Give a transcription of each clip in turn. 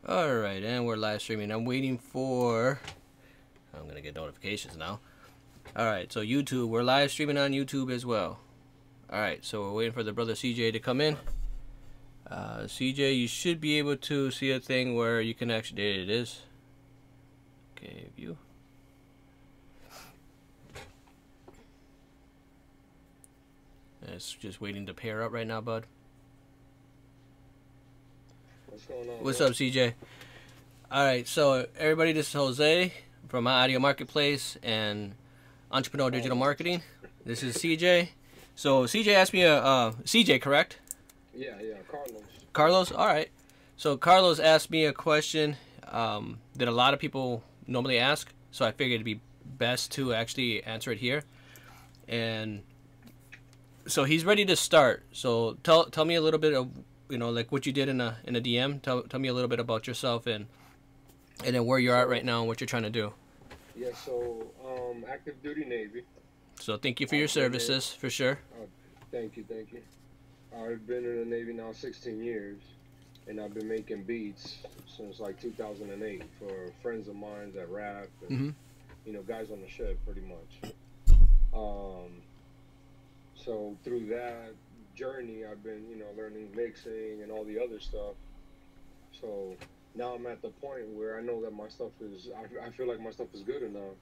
Alright, and we're live streaming. I'm waiting for... I'm gonna get notifications now. Alright, so YouTube. We're live streaming on YouTube as well. Alright, so we're waiting for the brother CJ to come in. CJ, you should be able to see a thing where you can actually... There it is. Okay, view. It's just waiting to pair up right now, bud. What's going on? What's up, CJ? Alright, so everybody, this is Jose from My Audio Marketplace and Entrepreneur Digital Marketing. This is CJ. So CJ asked me CJ, correct? Yeah, Carlos. Carlos? Alright. So Carlos asked me a question that a lot of people normally ask, so I figured it'd be best to actually answer it here. And so he's ready to start. So tell me a little bit of, you know, like what you did in a DM. Tell me a little bit about yourself and then where you're at right now and what you're trying to do. Yeah, so active duty Navy. So thank you for your services, for sure. Thank you. I've been in the Navy now 16 years, and I've been making beats since like 2008 for friends of mine that rap and you know, guys on the ship, pretty much. So through that journey, I've been, you know, learning mixing and all the other stuff. So now I'm at the point where I know that my stuff is, I feel like my stuff is good enough,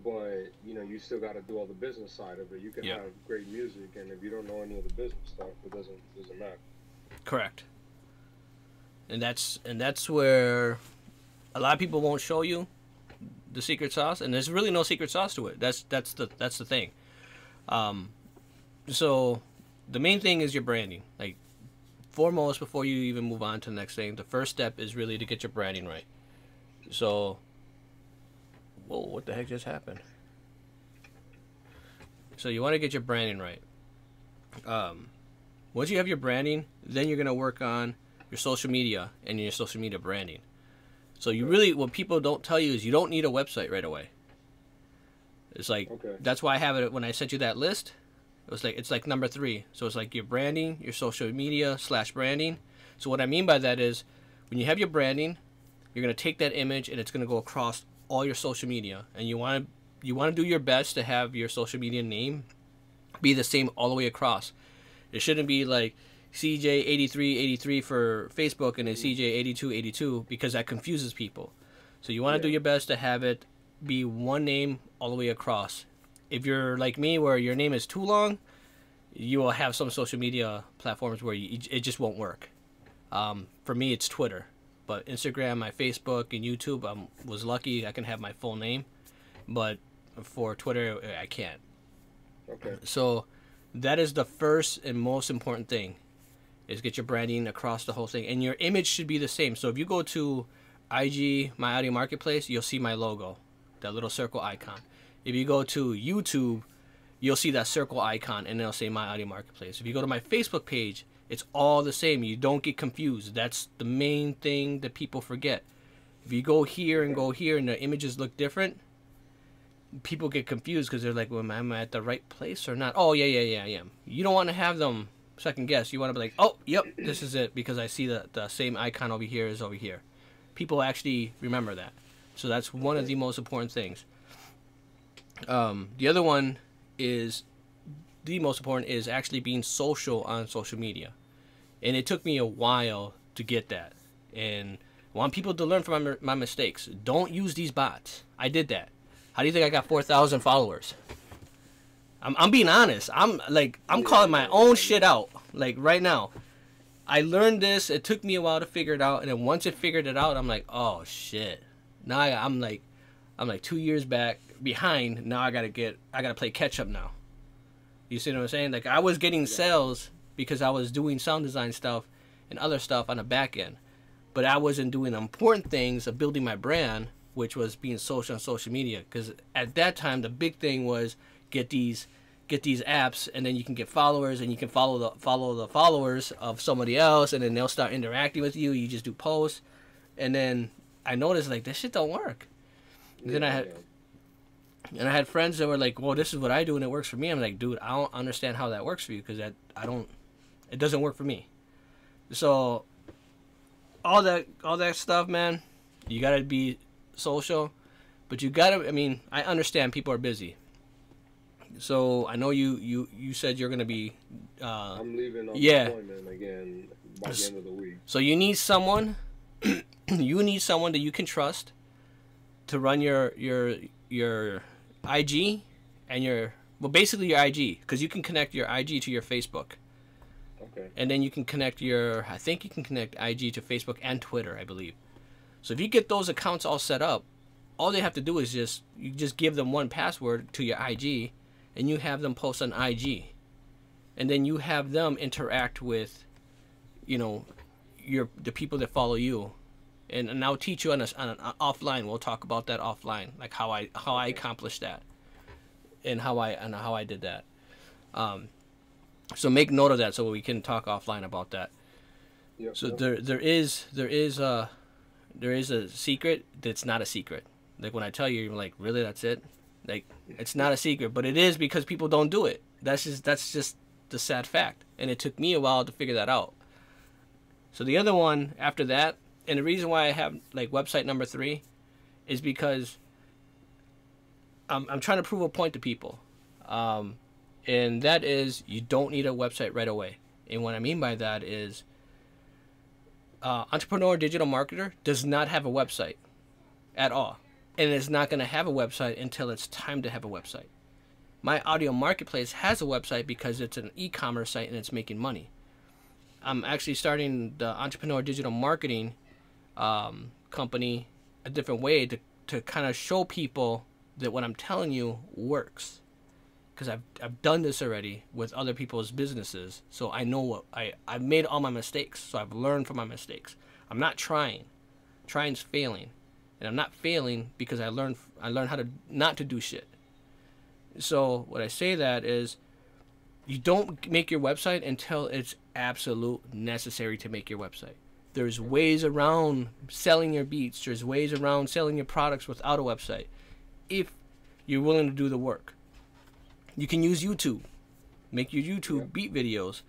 but, you know, you still got to do all the business side of it. You can have great music, and if you don't know any of the business stuff, it doesn't matter. Correct. And that's where a lot of people won't show you the secret sauce, and there's really no secret sauce to it. That's the thing. So the main thing is your branding. Like, foremost, before you even move on to the next thing, the first step is really to get your branding right. So, whoa, what the heck just happened? So you want to get your branding right. Once you have your branding, then you're going to work on your social media and your social media branding. So you really, what people don't tell you is you don't need a website right away. It's like, that's why I have it when I sent you that list. It's like number 3. So it's like your branding, your social media / branding. So what I mean by that is when you have your branding, you're going to take that image and it's going to go across all your social media. And you want to do your best to have your social media name be the same all the way across. It shouldn't be like CJ8383 for Facebook and then CJ8282, because that confuses people. So you want to do your best to have it be one name all the way across. If you're like me, where your name is too long, you will have some social media platforms where it just won't work. For me, it's Twitter. But Instagram, my Facebook, and YouTube, I was lucky I can have my full name. But for Twitter, I can't. Okay. So that is the first and most important thing, is get your branding across the whole thing. And your image should be the same. So if you go to IG, My Audio Marketplace, you'll see my logo, that little circle icon. If you go to YouTube, you'll see that circle icon, and it'll say My Audio Marketplace. If you go to my Facebook page, it's all the same. You don't get confused. That's the main thing that people forget. If you go here and go here and the images look different, people get confused because they're like, well, am I at the right place or not? Oh, yeah, I am. You don't want to have them second guess. You want to be like, oh, yep, this is it, because I see the same icon over here is over here. People actually remember that. So that's one of the most important things. The other one is, the most important is actually being social on social media. And it took me a while to get that. And I want people to learn from my mistakes. Don't use these bots. I did that. How do you think I got 4,000 followers? I'm being honest. I'm calling my own shit out. Like right now. I learned this. It took me a while to figure it out. And then once I figured it out, I'm like, oh shit. Now I'm like 2 years behind. Now I gotta play catch up now. You see what I'm saying? Like, I was getting sales because I was doing sound design stuff and other stuff on the back end, but I wasn't doing the important things of building my brand, which was being social on social media. Because at that time, the big thing was get these apps, and then you can get followers, and you can follow the followers of somebody else, and then they'll start interacting with you. You just do posts, and then I noticed, like, this shit don't work. And then I had friends that were like, well, this is what I do and it works for me. I'm like, dude, I don't understand how that works for you, because it doesn't work for me. So all that stuff, man. You gotta be social, but you gotta. I mean, I understand people are busy. So I know you said you're gonna be. I'm leaving on Yeah. deployment again by the end of the week. So you need someone. You need someone that you can trust to run your IG and basically your IG, because you can connect your IG to your Facebook. Okay. And then you can connect I think you can connect IG to Facebook and Twitter, I believe. So if you get those accounts all set up, all they have to do is you just give them one password to your IG, and you have them post on IG. And then you have them interact with, the people that follow you. And I'll teach you on an offline. We'll talk about that offline, like how I accomplished that, and how I did that. So make note of that so we can talk offline about that. Yep, So yep. there is a secret that's not a secret. Like when I tell you, you're like, really, that's it? Like, it's not a secret, but it is, because people don't do it. That's just the sad fact. And it took me a while to figure that out. So the other one after that, and the reason why I have like website number 3 is because I'm trying to prove a point to people. And that is, you don't need a website right away. And what I mean by that is, Entrepreneur Digital Marketer does not have a website at all. And is not going to have a website until it's time to have a website. My Audio Marketplace has a website because it's an e-commerce site and it's making money. I'm actually starting the Entrepreneur Digital Marketing company a different way to kind of show people that what I'm telling you works. Because I've done this already with other people's businesses, so I know I've made all my mistakes, so I've learned from my mistakes. I'm not trying. Trying's failing, and I'm not failing because I learned how to not to do shit. So what I say that is, you don't make your website until it's absolute necessary to make your website. There's ways around selling your beats. There's ways around selling your products without a website, if you're willing to do the work. You can use YouTube. Make your YouTube beat videos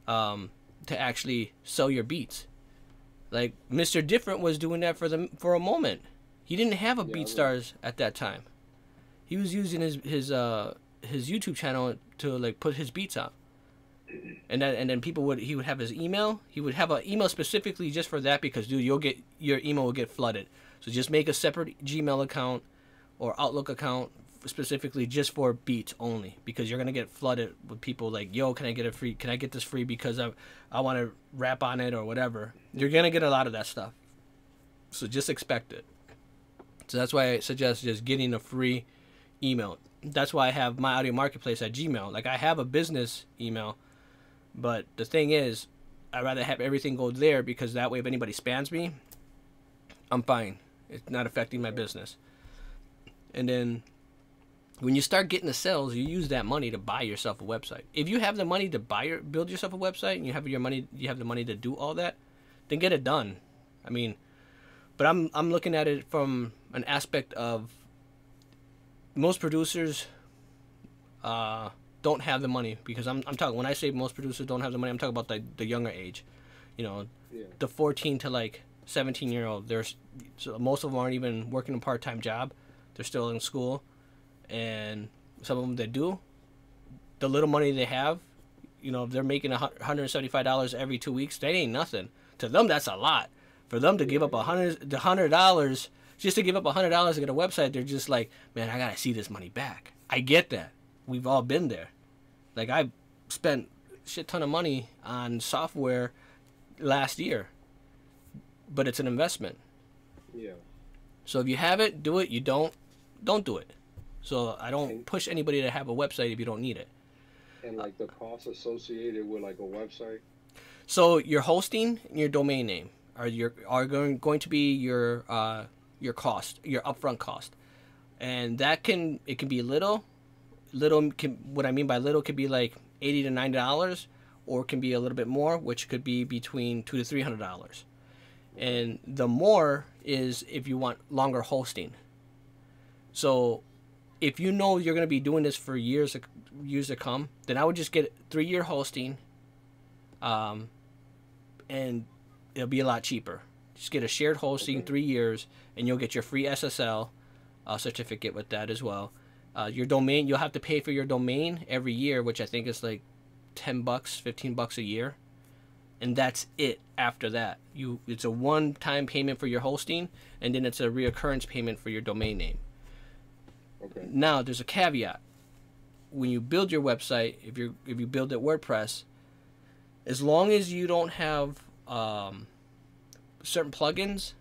to actually sell your beats. Like Mr. Different was doing that for a moment. He didn't have a BeatStars at that time. He was using his YouTube channel to like put his beats out. And then he would have his email. He would have an email specifically just for that, because dude, your email will get flooded. So just make a separate Gmail account or Outlook account specifically just for beats only, because you're gonna get flooded with people like, yo, can I get this free because I want to rap on it or whatever. You're gonna get a lot of that stuff, so just expect it. So that's why I suggest just getting a free email. That's why I have My Audio Marketplace at Gmail. Like, I have a business email, but the thing is, I'd rather have everything go there, because that way if anybody spams me, I'm fine. It's not affecting my business. And then when you start getting the sales, you use that money to buy yourself a website. If you have the money to build yourself a website, and you have the money to do all that, then get it done. I mean, but I'm looking at it from an aspect of, most producers don't have the money, because I'm talking, when I say most producers don't have the money, I'm talking about the younger age, the 14 to like 17-year-old. So most of them aren't even working a part-time job. They're still in school. And some of them that do, the little money they have, if they're making $175 every 2 weeks, that ain't nothing. To them, that's a lot. For them to give up $100, just to give up $100 to get a website, they're just like, man, I gotta see this money back. I get that. We've all been there. Like, I spent a shit ton of money on software last year, but it's an investment. Yeah. So if you have it, do it. You don't do it. So I don't push anybody to have a website if you don't need it. And like the costs associated with like a website. So your hosting and your domain name are going to be your cost, your upfront cost, and it can be little. What I mean by little could be like $80 to $90, or it can be a little bit more, which could be between $200 to $300. And the more is if you want longer hosting. So if you know you're going to be doing this for years to come, then I would just get 3-year hosting, and it'll be a lot cheaper. Just get a shared hosting, 3 years, and you'll get your free SSL certificate with that as well. Your domain, you'll have to pay for your domain every year, which I think is like $10, $15 a year, and that's it. After that, it's a one-time payment for your hosting, and then it's a reoccurrence payment for your domain name. Okay. Now, there's a caveat. When you build your website, if you build it WordPress, as long as you don't have certain plugins,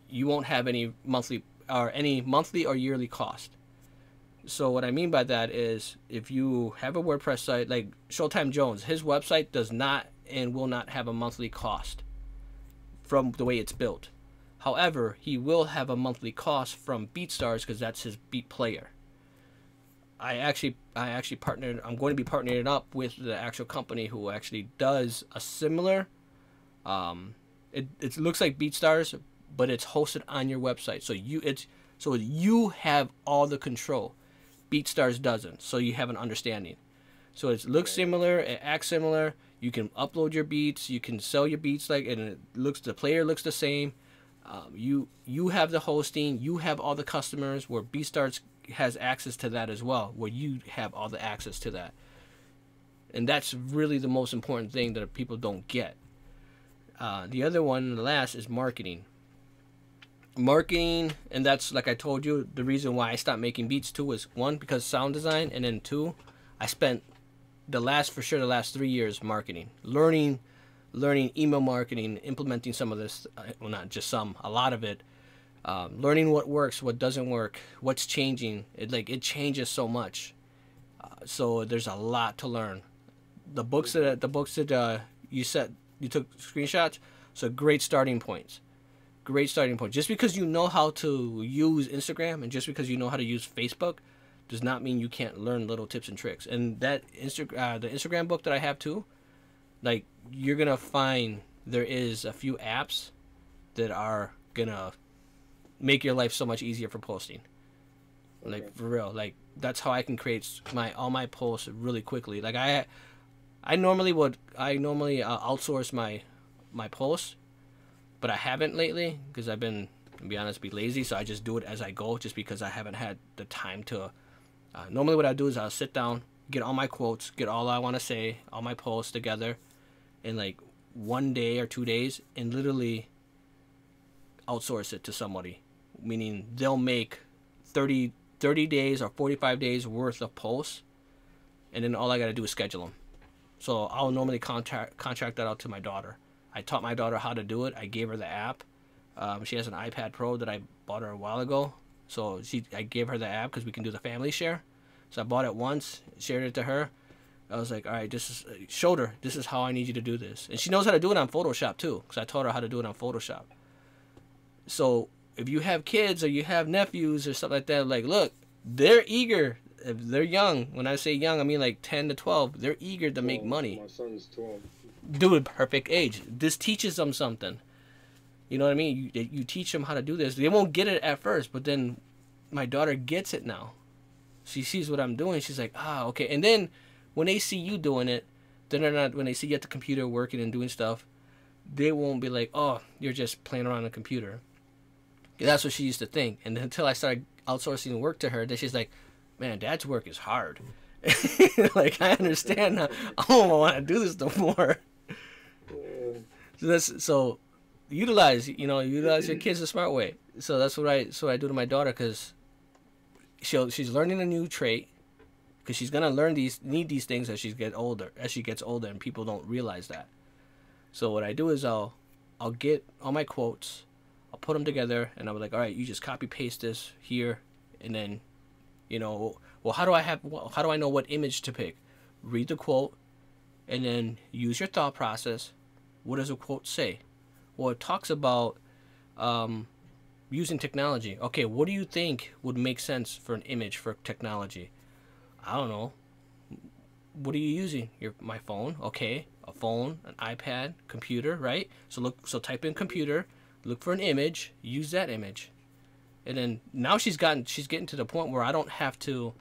you won't have any monthly or yearly cost. So what I mean by that is, if you have a WordPress site like Showtime Jones, his website does not and will not have a monthly cost from the way it's built. However, he will have a monthly cost from BeatStars because that's his beat player. I actually partnered. I'm going to be partnering up with the actual company who actually does a similar. It looks like BeatStars, but it's hosted on your website. So you have all the control. BeatStars doesn't. So you have an understanding. So it looks similar. It acts similar. You can upload your beats. You can sell your beats and the player looks the same. You have the hosting. You have all the customers. Where BeatStars has access to that as well, where you have all the access to that. And that's really the most important thing that people don't get. The other one, the last, is marketing. Marketing, and that's, like I told you, the reason why I stopped making beats too is, one, because sound design, and then two, I spent the last 3 years marketing, learning email marketing, implementing some of this, well, not just some, a lot of it, learning what works, what doesn't work, what's changing. It changes so much, so there's a lot to learn. The books that you took screenshots, so great starting points. Just because you know how to use Instagram and just because you know how to use Facebook does not mean you can't learn little tips and tricks. And that the Instagram book that I have too, like, you're gonna find there is a few apps that are gonna make your life so much easier for posting. Like, for real. Like, that's how I can create all my posts really quickly. Like, I normally outsource my posts, but I haven't lately because I've been, to be honest, lazy. So I just do it as I go, just because I haven't had the time to. Normally, what I do is I'll sit down, get all my quotes, get all I want to say, all my posts together, in like 1 day or 2 days, and literally outsource it to somebody. Meaning they'll make 30 days or 45 days worth of posts, and then all I got to do is schedule them. So I'll normally contract that out to my daughter. I taught my daughter how to do it. I gave her the app. She has an iPad Pro that I bought her a while ago. So I gave her the app because we can do the family share. So I bought it once, shared it to her. I was like, all right, showed her, this is how I need you to do this. And she knows how to do it on Photoshop too, because I taught her how to do it on Photoshop. So if you have kids or you have nephews or stuff like that, like, look, they're eager. If they're young, when I say young, I mean like 10 to 12. They're eager to make money. My son's 12. Dude, perfect age. This teaches them something. You know what I mean? You teach them how to do this. They won't get it at first, but then my daughter gets it now. She sees what I'm doing. She's like, okay. And then when they see you doing it, when they see you at the computer working and doing stuff, they won't be like, oh, you're just playing around on the computer. That's what she used to think. And until I started outsourcing work to her, then she's like, man, Dad's work is hard. Like, I understand now. I don't want to do this no more. So utilize your kids the smart way. So that's what I do to my daughter, because she's learning a new trait, because she's gonna need these things as she gets older, and people don't realize that. So what I do is I'll get all my quotes, I'll put them together, and I'll be like, all right, you just copy paste this here, and then, well, how do I know what image to pick? Read the quote, and then use your thought process. What does a quote say? Well, it talks about using technology. Okay, what do you think would make sense for an image for technology? I don't know. What are you using? My phone. Okay, a phone, an iPad, computer, right? So type in computer, look for an image, use that image. And then now she's getting to the point where I don't have to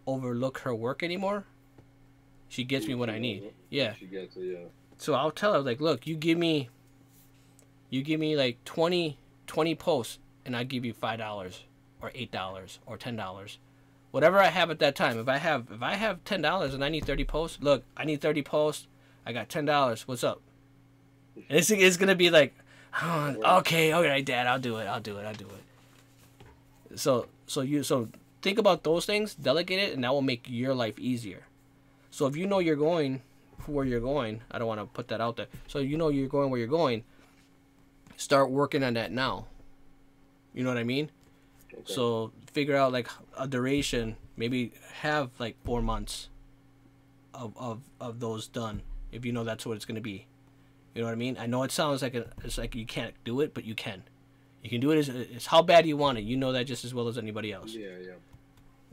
overlook her work anymore. She gets me what I need. Yeah. She gets it, yeah. So I'll tell her, like, look, you give me You give me like 20 posts, and I give you $5 or $8 or $10, whatever I have at that time. If I have $10 and I need 30 posts, look, I need 30 posts. I got $10. What's up? And it's gonna be like, oh, okay, all right, Dad, I'll do it. So think about those things, delegate it, and that will make your life easier. So if you know you're going where you're going, I don't want to put that out there. So you know you're going where you're going, start working on that now. You know what I mean? Okay. So figure out like a duration, maybe have like 4 months of those done, if you know that's what it's going to be. You know what I mean? I know it sounds like it's like you can't do it, but you can. You can do it. It's how bad you want it. You know that just as well as anybody else. Yeah.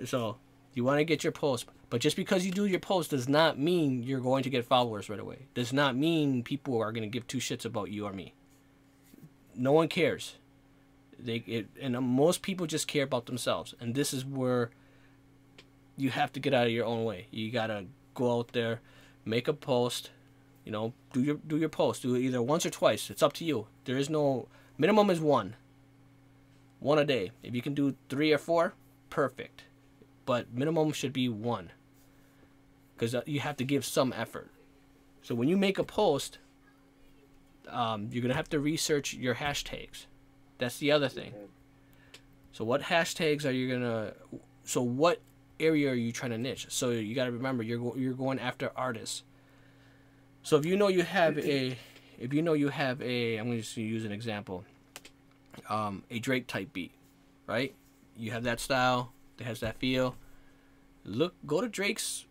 So you want to get your post, but just because you do your post does not mean you're going to get followers right away. Does not mean people are going to give two shits about you or me. No one cares. Most people just care about themselves, and this is where you have to get out of your own way. You gotta go out there, make a post. You know, do your post. Do it either once or twice. It's up to you. There is no minimum is one a day. If you can do 3 or 4, perfect. But minimum should be 1, because you have to give some effort. So when you make a post, you're gonna have to research your hashtags. That's the other thing. So what hashtags are you gonna? So what area are you trying to niche? So you got to remember you're going after artists. So if you know you have a, I'm going to use an example, a Drake type beat, right? You have that style, that has that feel. Go to Drake's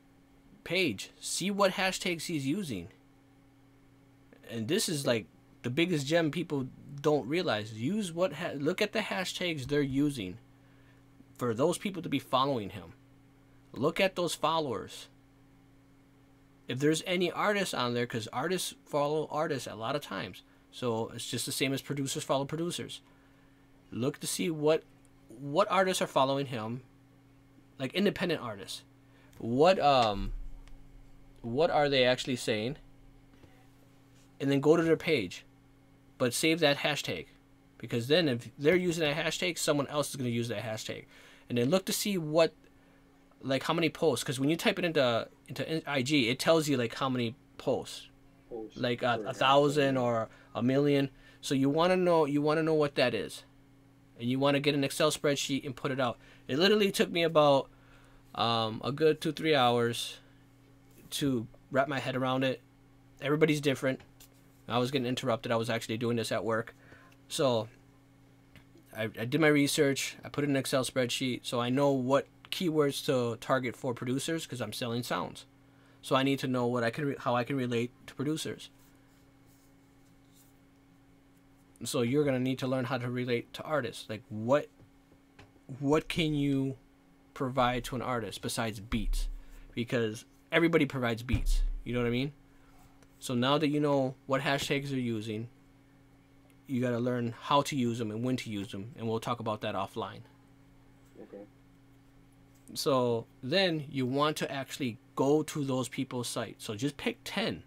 page, see what hashtags he's using. And this is like the biggest gem people don't realize. Look at the hashtags they're using for those people to be following him. Look at those followers. If there's any artists on there, because artists follow artists a lot of times, so it's just the same as producers follow producers. Look to see what artists are following him, like independent artists. What are they actually saying? And then go to their page, but save that hashtag, because then if they're using that hashtag, someone else is going to use that hashtag, and then look to see how many posts, because when you type it into IG, it tells you like how many posts, like 1,000 or 1,000,000. So you want to know what that is, and you want to get an Excel spreadsheet and put it out. It literally took me about a good 2-3 hours to wrap my head around it. Everybody's different. I was getting interrupted. I was actually doing this at work, so I did my research. I put it in an Excel spreadsheet, so I know what keywords to target for producers, because I'm selling sounds. So I need to know how I can relate to producers. So you're gonna need to learn how to relate to artists. Like what can you provide to an artist besides beats? Because everybody provides beats. You know what I mean? So now that you know what hashtags they're using, you gotta learn how to use them and when to use them, and we'll talk about that offline. Okay. So then you want to actually go to those people's sites. So just pick 10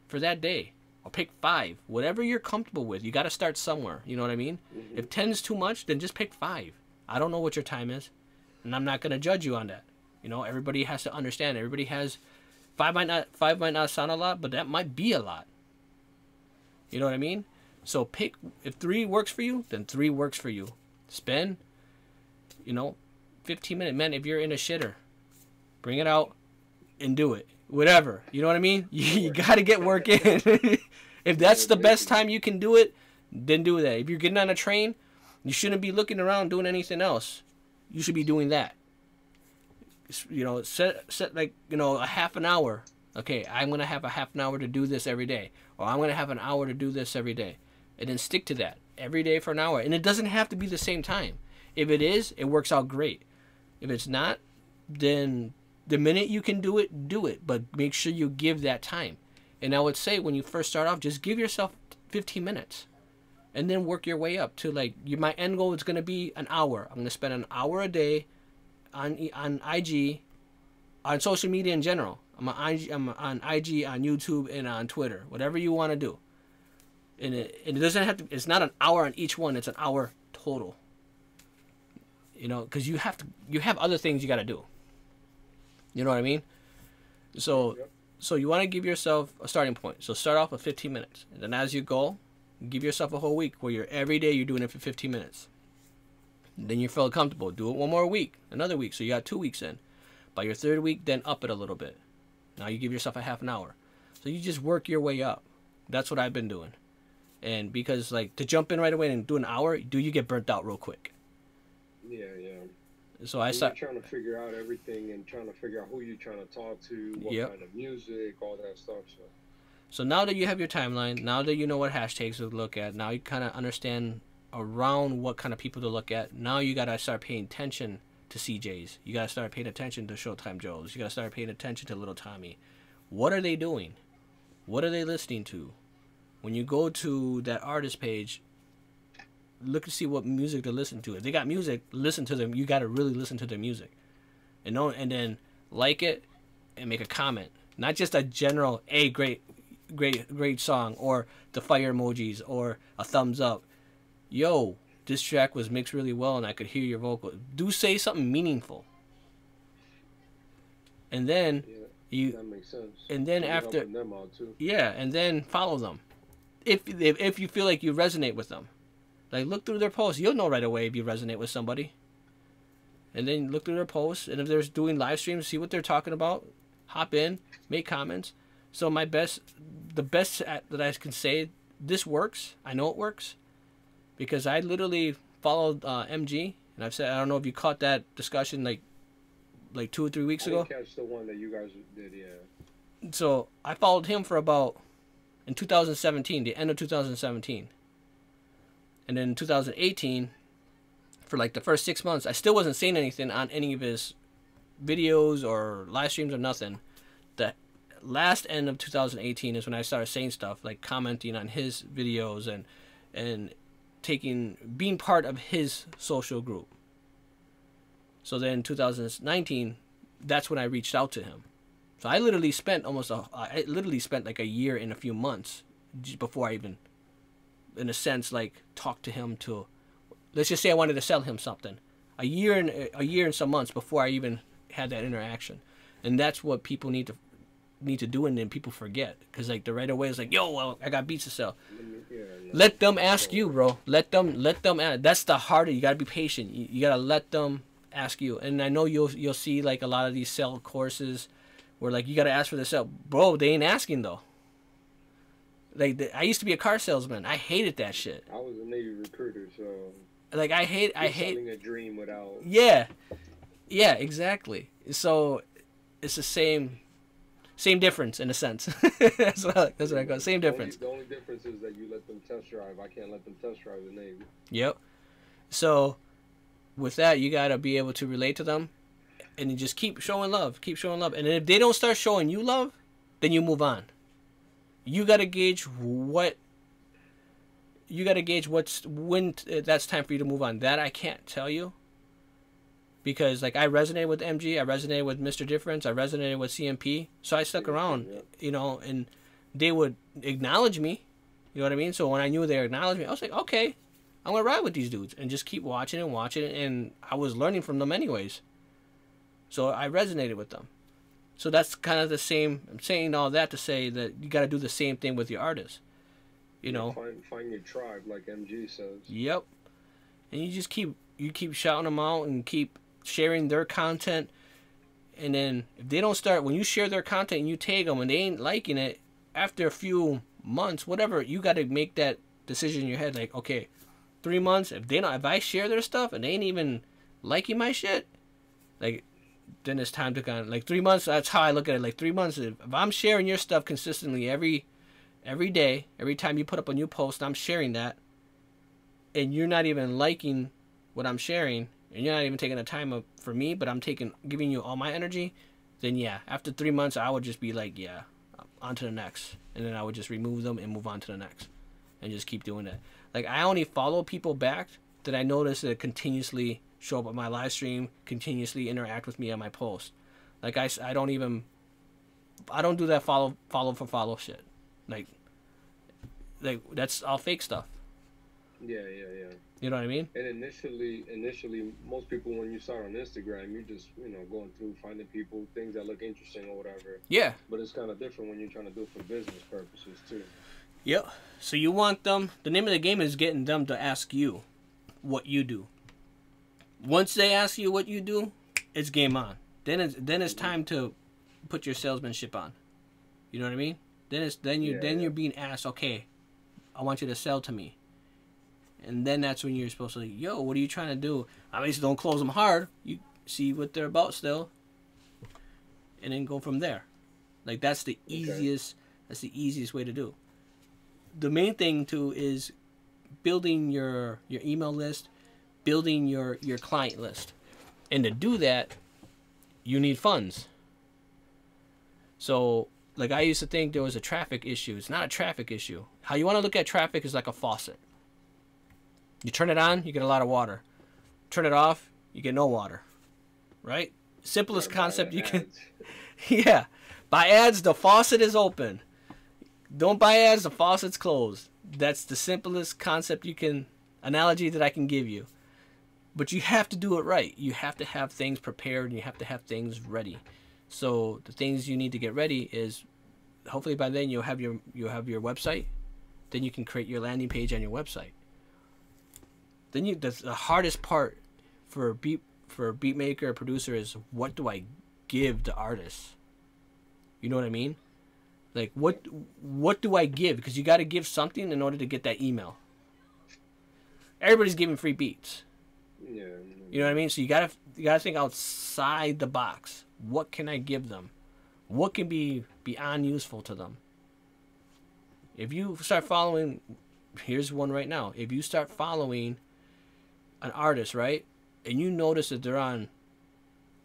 for that day, or pick 5, whatever you're comfortable with. You got to start somewhere. You know what I mean? Mm-hmm. If 10 is too much, then just pick 5. I don't know what your time is, and I'm not going to judge you on that. You know, everybody has to understand. Everybody has 5 might not sound a lot, but that might be a lot. You know what I mean? So pick, if 3 works for you, then 3 works for you. Spend, 15 minutes. Man, if you're in a shitter, bring it out and do it. Whatever. You know what I mean? You got to get work in. If that's the best time you can do it, then do that. If you're getting on a train, you shouldn't be looking around doing anything else. You should be doing that. Set like, a half an hour. Okay, I'm going to have a half an hour to do this every day. Or I'm going to have an hour to do this every day. And then stick to that every day for an hour. And it doesn't have to be the same time. If it is, it works out great. If it's not, then the minute you can do it, do it. But make sure you give that time. And I would say when you first start off, just give yourself 15 minutes. And then work your way up to my end goal is going to be an hour. I'm going to spend an hour a day on IG, on social media in general. I'm on IG, on YouTube, and on Twitter. Whatever you want to do. And it doesn't have to. It's not an hour on each one. It's an hour total. You know, because you have other things you got to do. You know what I mean? So Yep. so you want to give yourself a starting point. So start off with 15 minutes, and then as you go, give yourself a whole week where you're every day you're doing it for 15 minutes. Then you feel comfortable. Do it one more week, another week. So you got 2 weeks in. By your third week, then up it a little bit. Now you give yourself a half an hour. So you just work your way up. That's what I've been doing. And because like to jump in right away and do an hour, you get burnt out real quick. Yeah, yeah. So I And start. you're trying to figure out everything and trying to figure out who you're trying to talk to, what Yep. kind of music, all that stuff. So now that you have your timeline, now that you know what hashtags to look at, now you kind of understand around what kind of people to look at. Now you gotta start paying attention to CJs. You gotta start paying attention to Showtime Joes. You gotta start paying attention to Little Tommy. What are they doing? What are they listening to? When you go to that artist page, look to see what music to listen to. If they got music, listen to them. You gotta really listen to their music, and then like it and make a comment. Not just a general, "Hey, great song," or the fire emojis or a thumbs up. Yo, this track was mixed really well and I could hear your vocal. Do say something meaningful. And then Yeah, that makes sense. and then You're after helping them out too. yeah, and then follow them. If you feel like you resonate with them. Like look through their posts. You'll know right away if you resonate with somebody. And then look through their posts, and if they're doing live streams, see what they're talking about. Hop in, make comments. So the best that I can say, this works. I know it works, because I literally followed MG, and I've said I don't know if you caught that discussion like 2 or 3 weeks I ago. didn't catch the one that you guys did, yeah. So I followed him for about in 2017, the end of 2017, and then in 2018, for like the first 6 months, I still wasn't saying anything on any of his videos or live streams or nothing. The last end of 2018 is when I started saying stuff, like commenting on his videos and being part of his social group. So then 2019, that's when I reached out to him. So I literally spent like a year and a few months before I even, in a sense, like talked to him to, let's just say I wanted to sell him something. A year and some months before I even had that interaction. And that's what people need to do, and then people forget, because like the right away is like, yo, well, I got beats to sell. Yeah, no. Let them ask you, bro. Let them ask. That's the harder. You gotta be patient. You gotta let them ask you. And I know you'll see like a lot of these sell courses where like you gotta ask for the sale, bro. They ain't asking though. Like I used to be a car salesman. I hated that shit. I was a Navy recruiter, so Like I hate selling a dream without. Yeah, exactly. So it's the same difference in a sense. that's what I call it. Same difference. The only difference is that you let them test drive. I can't let them test drive the Navy. Yep. So with that, you gotta be able to relate to them, and you just keep showing love. And if they don't start showing you love, then you move on. You gotta gauge when that's time for you to move on. That I can't tell you. Because like I resonated with MG, I resonated with Mr. Difference, I resonated with CMP, so I stuck around, and they would acknowledge me, you know what I mean? So when I knew they acknowledged me, I was like, okay, I'm gonna ride with these dudes and just keep watching, and I was learning from them anyways. So I resonated with them. So that's kind of the same. I'm saying all that to say that you got to do the same thing with your artists, you know. Find your tribe, like MG says. Yep. And you just keep shouting them out and keep sharing their content, and then if they don't start, when you share their content and you tag them and they ain't liking it, after a few months, whatever, you got to make that decision in your head, like, okay, 3 months, if I share their stuff and they ain't even liking my shit, like, then it's time to kind of, like, 3 months, that's how I look at it, like 3 months, if I'm sharing your stuff consistently every day, every time you put up a new post, I'm sharing that, and you're not even liking what I'm sharing, and you're not even taking the time up for me, but I'm giving you all my energy, then yeah, after 3 months, I would just be like, yeah, on to the next. And then I would just remove them and move on to the next. And just keep doing that. Like, I only follow people back that I notice that continuously show up on my live stream, continuously interact with me on my post. Like, I don't do that follow for follow shit. Like like that's all fake stuff. Yeah, yeah, yeah. You know what I mean? And initially, most people when you start on Instagram, you're just going through finding people things that look interesting or whatever. Yeah. But it's kind of different when you're trying to do it for business purposes too. Yep. So you want them. The name of the game is getting them to ask you what you do. Once they ask you what you do, it's game on. Then it's time to put your salesmanship on. You know what I mean? Then you're being asked, okay, I want you to sell to me. And then that's when you're supposed to, yo, what are you trying to do? Obviously, don't close them hard. You see what they're about still, and then go from there. Like that's the easiest. That's the easiest way to do. The main thing too is building your email list, building your client list, and to do that, you need funds. So, like I used to think there was a traffic issue. It's not a traffic issue. How you want to look at traffic is like a faucet. You turn it on, you get a lot of water. Turn it off, you get no water. Right? Simplest concept you can. Yeah. Buy ads, the faucet is open. Don't buy ads, the faucet's closed. That's the simplest concept analogy that I can give you. But you have to do it right. You have to have things prepared and you have to have things ready. So the things you need to get ready is hopefully by then you'll have your website. Then you can create your landing page on your website. Then the hardest part for a beat maker or producer is what do I give the artist? You know what I mean? Like what do I give? Because you got to give something in order to get that email. Everybody's giving free beats. Yeah. You know what I mean? So you gotta think outside the box. What can I give them? What can be beyond useful to them? If you start following, here's one right now. If you start following an artist, right, and you notice that they're on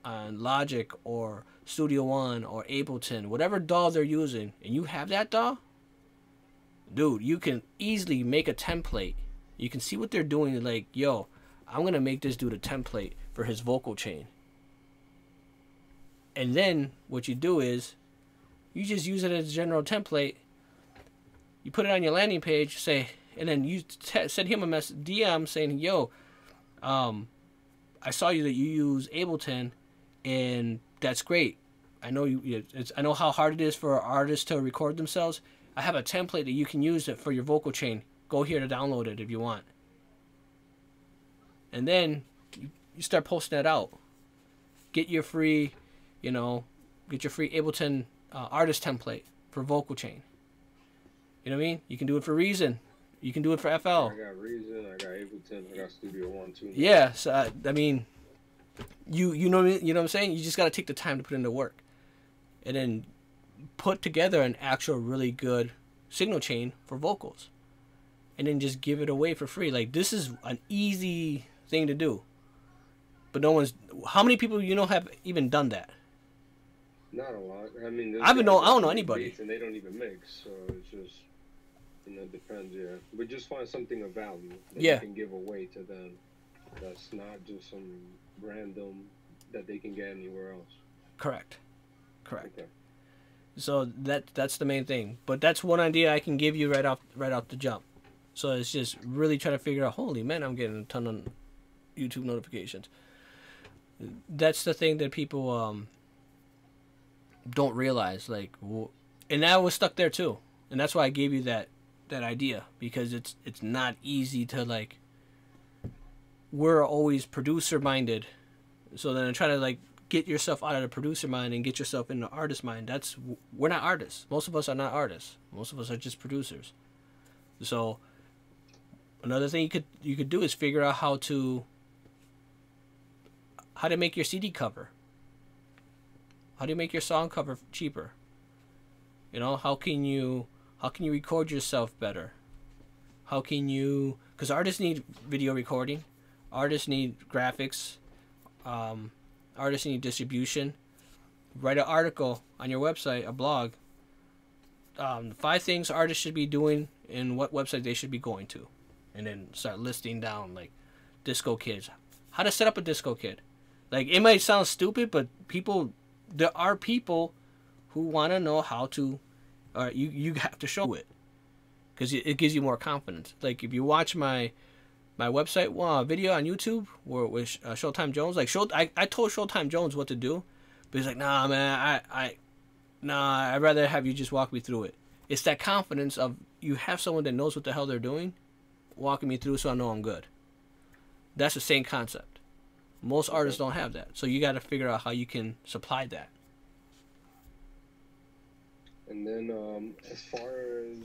Logic or Studio One or Ableton, whatever DAW they're using, and you have that DAW, dude, you can easily make a template. You can see what they're doing. Like, yo, I'm gonna make this dude a template for his vocal chain. And then what you do is you just use it as a general template. You put it on your landing page, say, and then you send him a message, DM saying, yo, I saw that you use Ableton, and that's great. I know I know how hard it is for artists to record themselves. I have a template that you can use it for your vocal chain. Go here to download it if you want. And then you start posting that out. Get your free, Ableton artist template for vocal chain. You know what I mean? You can do it for Reason. You can do it for FL. I got Reason, I got Ableton, I got Studio One too. Yeah, so I mean, you know what I'm saying? You just got to take the time to put in the work, and then put together an actual really good signal chain for vocals, and then just give it away for free. Like this is an easy thing to do, but no one's. How many people have even done that? Not a lot. I mean, I don't know anybody, and they don't even mix. So it's just. It depends, yeah. But just find something of value that you can give away to them. That's not just some random that they can get anywhere else. Correct. Okay. So that's the main thing. But that's one idea I can give you right off the jump. So it's just really trying to figure out. Holy man, I'm getting a ton of YouTube notifications. That's the thing that people don't realize. Like, and I was stuck there too. And that's why I gave you that idea, because it's not easy to, like, we're always producer minded, so then I try to, like, get yourself out of the producer mind and get yourself in the artist mind. We're not artists. Most of us are not artists. Most of us are just producers. So another thing you could do is figure out how to make your CD cover. How do you make your song cover cheaper? How can you record yourself better? How can you... Because artists need video recording. Artists need graphics. Artists need distribution. Write an article on your website, a blog. 5 things artists should be doing and what website they should be going to. And then start listing down, like, DiscoKids. How to set up a DiscoKid. Like, it might sound stupid, but there are people who want to know how to... you have to show it. because it gives you more confidence. Like if you watch my website video on YouTube with Showtime Jones, like I told Showtime Jones what to do, but he's like, nah, man, I'd rather have you just walk me through it. It's that confidence of you have someone that knows what the hell they're doing, walking me through so I know I'm good. That's the same concept. Most artists don't have that, so you got to figure out how you can supply that. And then as far as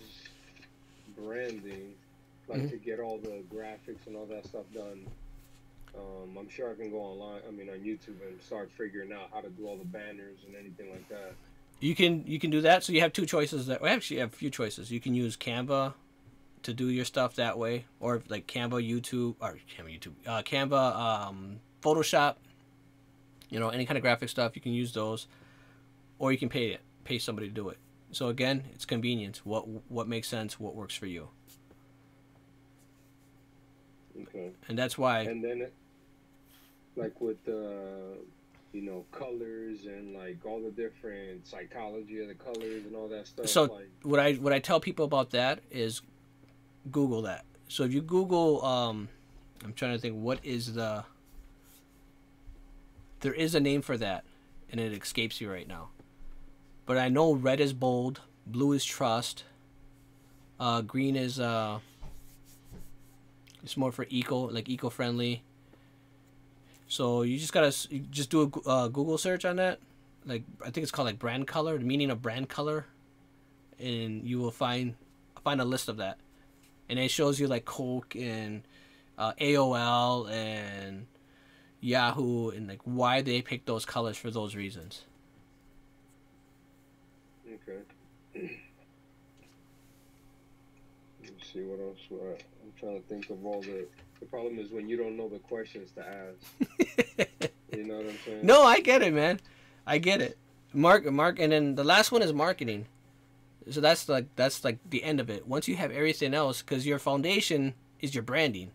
branding, like to get all the graphics and all that stuff done, I'm sure I can go online, on YouTube and start figuring out how to do all the banners and anything like that. You can do that. So you have two choices. We actually have a few choices. You can use Canva to do your stuff that way, or like Canva, Photoshop. Any kind of graphic stuff, you can use those, or you can pay somebody to do it. So again, it's convenience. What makes sense? What works for you? Okay. And that's why. And then, like with colors and like all the different psychology of the colors and all that stuff. So like, what I tell people about that is Google that. So if you Google, I'm trying to think there is a name for that, and it escapes you right now. But I know red is bold, blue is trust, green is it's more for eco-friendly. So you just gotta do a Google search on that. Like I think it's called like brand color, the meaning of brand color, and you will find a list of that, and it shows you like Coke and AOL and Yahoo and like why they pick those colors for those reasons. Okay. Let's see what else. I'm trying to think of all the. The problem is when you don't know the questions to ask. You know what I'm saying? No, I get it, man. I get it. Mark, and then the last one is marketing. So that's like the end of it. Once you have everything else, because your foundation is your branding.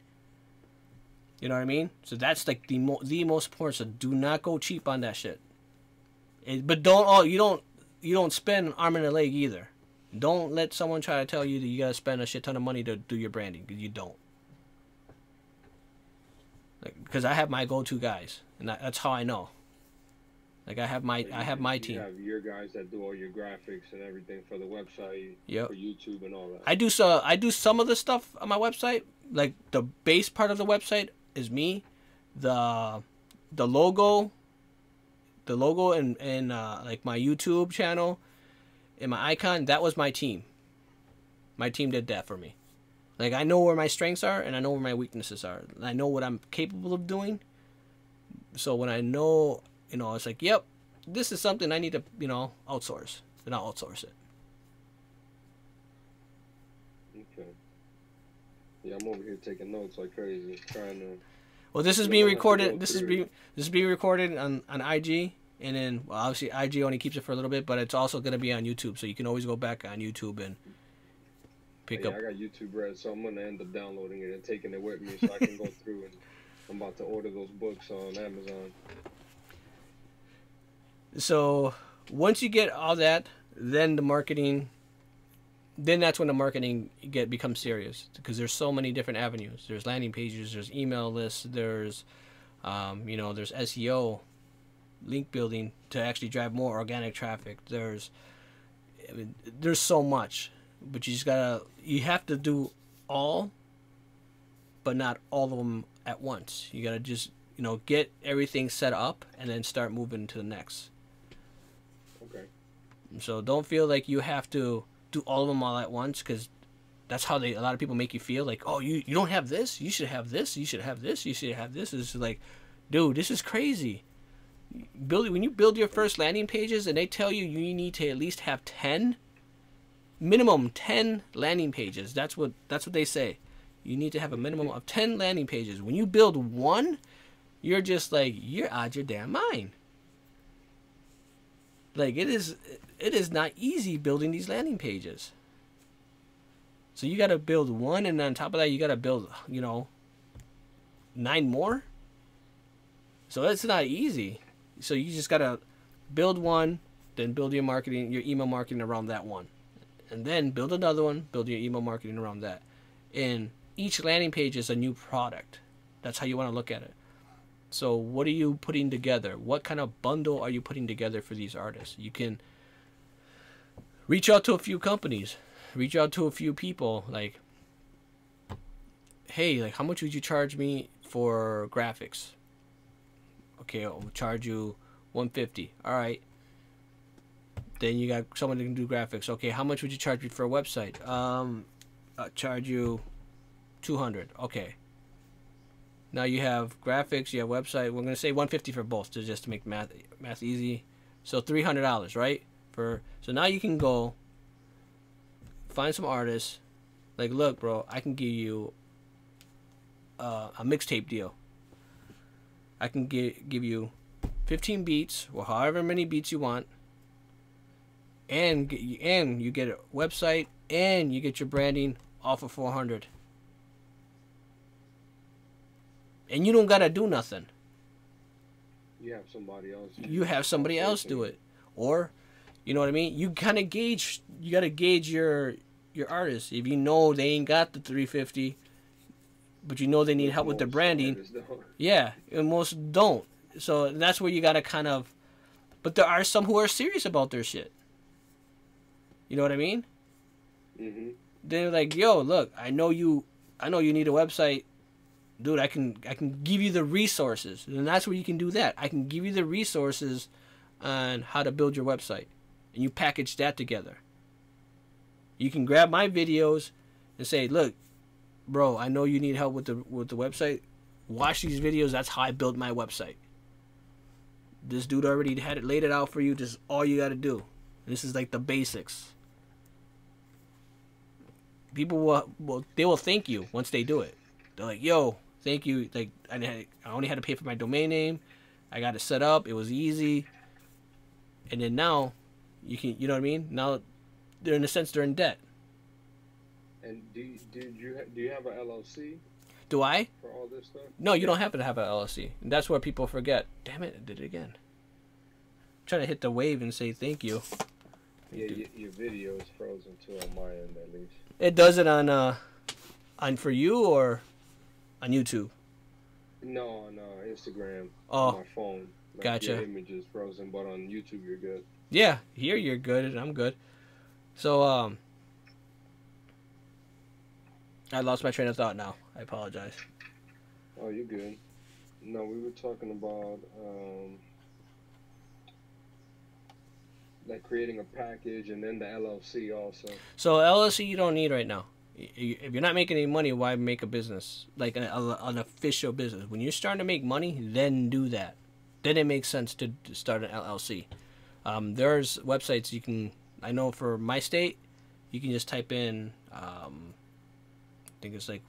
You know what I mean? So that's like the most important. So do not go cheap on that shit. But you don't spend an arm and a leg either. Don't let someone try to tell you that you gotta spend a shit ton of money to do your branding, because you don't. Because I have my go-to guys, and that's how I know. Like I have my team. You have your guys that do all your graphics and everything for the website, for YouTube and all that. I do some of the stuff on my website. Like the base part of the website is me, the logo and like my YouTube channel and my icon. That was my team. My team did that for me. Like, I know where my strengths are, and I know where my weaknesses are. I know what I'm capable of doing. So when I know, it's like, yep, this is something I need to, outsource. Then I'll outsource it. Okay. Yeah, I'm over here taking notes like crazy, trying to. Well, this is being recorded. This is being recorded on IG, and then obviously IG only keeps it for a little bit, but it's also going to be on YouTube, so you can always go back on YouTube and. I got YouTube Red, so I'm gonna end up downloading it and taking it with me, so I can go through and I'm about to order those books on Amazon. So once you get all that, then that's when the marketing becomes serious, because there's so many different avenues. There's landing pages, there's email lists, there's there's SEO, link building to actually drive more organic traffic. There's so much. But you have to do all, but not all of them at once. You gotta just, get everything set up and then start moving to the next. Okay. So don't feel like you have to do all of them all at once, because that's how a lot of people make you feel. Like, oh, you don't have this, you should have this, you should have this, you should have this. It's like, dude, this is crazy. When you build your first landing pages and they tell you need to at least have 10. Minimum 10 landing pages. That's what they say. You need to have a minimum of 10 landing pages. When you build one, you're just like, you're out your damn mind. Like it is not easy building these landing pages. So you got to build one, and on top of that, you got to build 9 more. So it's not easy. So you just got to build one, then build your email marketing around that one. and then build another one, build your email marketing around that. And each landing page is a new product. That's how you want to look at it. So what are you putting together? What kind of bundle are you putting together for these artists? You can reach out to a few companies, reach out to a few people, like, hey, like, how much would you charge me for graphics? Okay, I'll charge you $150. All right. Then you got someone that can do graphics. Okay, how much would you charge me for a website? I'll charge you $200. Okay. Now you have graphics, you have website. We're gonna say $150 for both, just to make math easy. So $300, right? So now you can go find some artists. Like, look, bro, I can give you a mixtape deal. I can give you 15 beats or however many beats you want, and you get a website and you get your branding off of 400. And you don't gotta do nothing. You have somebody else. You have somebody else do it, or, you know what I mean. You kind of gauge. You gotta gauge your artist. If you know they ain't got the 350, but you know they need help with their branding. Yeah, and most don't. So that's where you gotta kind of. But there are some who are serious about their shit. You know what I mean? Mhm. They're like, yo, look, I know you need a website. Dude, I can give you the resources. And that's where you can do that. I can give you the resources on how to build your website. And you package that together. You can grab my videos and say, look, bro, I know you need help with the website. Watch these videos. That's how I built my website. This dude already had it laid it out for you. Just all you got to do. This is like the basics. People will thank you once they do it. They're like, yo, thank you. Like, I only had to pay for my domain name. I got it set up. It was easy. And then now, you know what I mean? Now, they're in a sense, they're in debt. And do you have an LLC? Do I? For all this stuff? No, you don't have to have an LLC. And that's where people forget. Damn it, I did it again. I'm trying to hit the wave and say thank you. Yeah, your video is frozen too on my end, at least. It does it on for you or on YouTube? No, on Instagram. Oh, on my phone. Like, gotcha. Your image is frozen, but on YouTube you're good. Yeah, here you're good and I'm good. So I lost my train of thought now. I apologize. Oh, you're good. No, we were talking about like creating a package and then the LLC also. So LLC you don't need right now. If you're not making any money, why make a business like an official business? When you're starting to make money, then do that. Then it makes sense to start an LLC. There's websites you can. I know for my state, you can just type in. I think it's like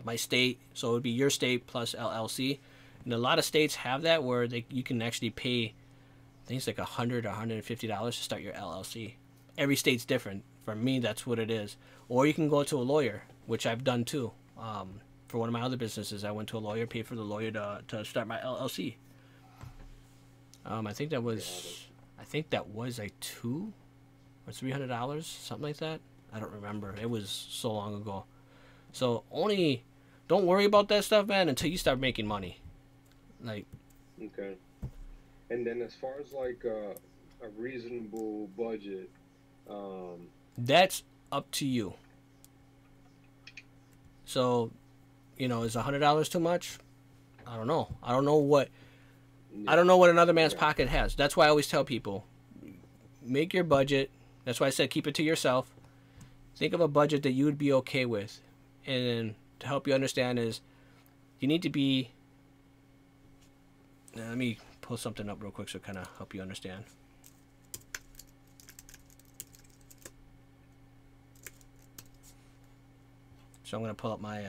my state, so it would be your state plus LLC. And a lot of states have that where you can actually pay. I think it's like $100 or $150 to start your LLC. Every state's different. For me, that's what it is. Or you can go to a lawyer, which I've done too. For one of my other businesses, I went to a lawyer, paid for the lawyer to start my LLC. I think that was like $200 or $300, something like that. I don't remember. It was so long ago. So don't worry about that stuff, man, until you start making money. Like. Okay. And then as far as like a reasonable budget, that's up to you. So, is $100 too much? I don't know. I don't know what another man's pocket has. That's why I always tell people, make your budget. That's why I said keep it to yourself. Think of a budget that you would be okay with. And to help you understand is you need to be. Now, let me pull something up real quick so kind of help you understand. So I'm going to pull up my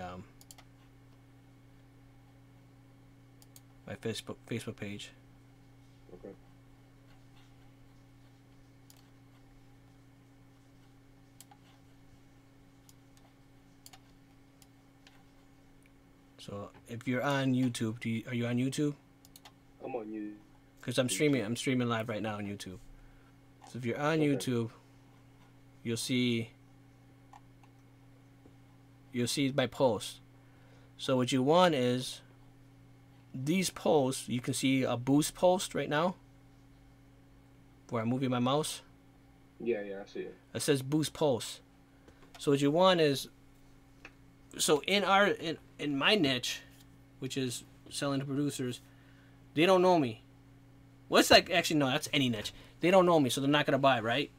my Facebook page. Okay. So if you're on YouTube, are you on YouTube? I'm on YouTube. Because I'm streaming live right now on YouTube. So if you're on YouTube, you'll see you'll see my post. So what you want is these posts. You can see a boost post right now where I'm moving my mouse. Yeah, I see it. It says boost posts. So what you want is, so in my niche, which is selling to producers, they don't know me. Well, it's like, actually no, that's any niche. They don't know me, so they're not gonna buy, right?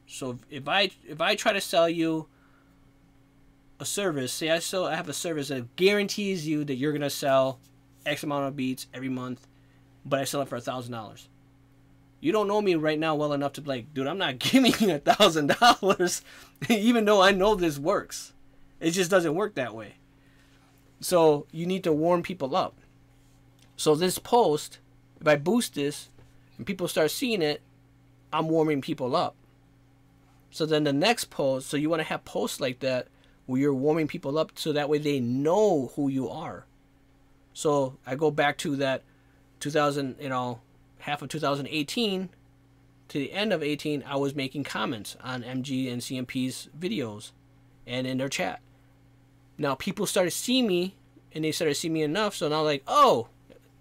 So if I try to sell you a service, say I have a service that guarantees you that you're gonna sell X amount of beats every month, but I sell it for $1,000. You don't know me right now well enough to be like, dude, I'm not giving you $1,000, even though I know this works. It just doesn't work that way. So you need to warm people up. So this post, if I boost this and people start seeing it, I'm warming people up. So then the next post, so you want to have posts like that where you're warming people up so that way they know who you are. So I go back to that 2000, half of 2018 to the end of 18, I was making comments on MG and CMP's videos and in their chat. Now people started seeing me, and they started seeing me enough, so now like, oh,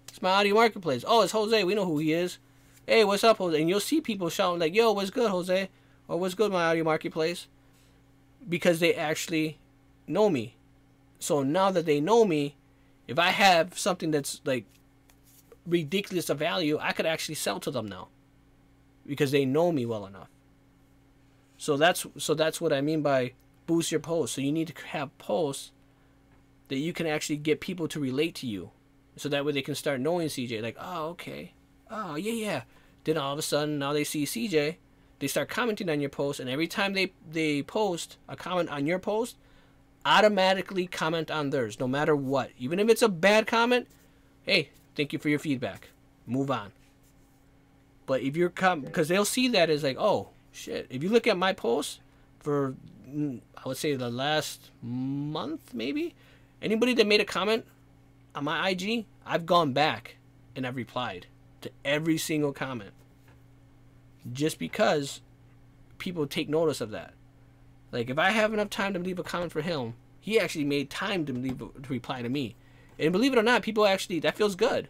it's My Audio Marketplace. Oh, it's Jose. We know who he is. Hey, what's up, Jose? And you'll see people shouting like, yo, what's good, Jose? Or what's good, My Audio Marketplace? Because they actually know me. So now that they know me, if I have something that's like ridiculous of value, I could actually sell to them now because they know me well enough. So that's what I mean by boost your posts. So you need to have posts that you can actually get people to relate to you, so that way they can start knowing CJ. Like, oh, okay, oh yeah. Then all of a sudden, now they see CJ, they start commenting on your post, and every time they post a comment on your post, automatically comment on theirs, no matter what. Even if it's a bad comment, hey, thank you for your feedback. Move on. But if you're because they'll see that as like, oh shit. If you look at my posts for, I would say the last month maybe, anybody that made a comment on my IG, I've gone back and I've replied to every single comment, just because people take notice of that. Like if I have enough time to leave a comment for him, he actually made time to reply to me. And believe it or not, people actually, that feels good.